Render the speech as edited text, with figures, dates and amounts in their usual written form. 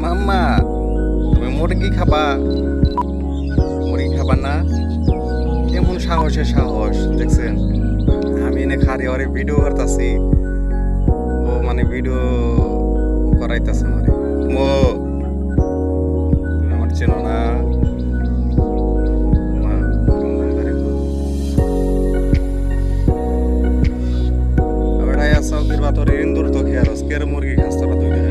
মাম্মা, তুমি মুরগি খাবা? মুরগি খাবা না? কেমন সাহসে সাহস দেখছেন? আমি এনে খারি ওরে ভিডিও করতেছি, ও মানে ভিডিও করাইতেছে মানে। মো, তুমি আমার চেনো না? মা, কেমন ধরে তো? আবার আয়া চৌকির বাতরে ইন্দুর তো খেয়ারস, কের মুরগি খাস তোরা দুইটা?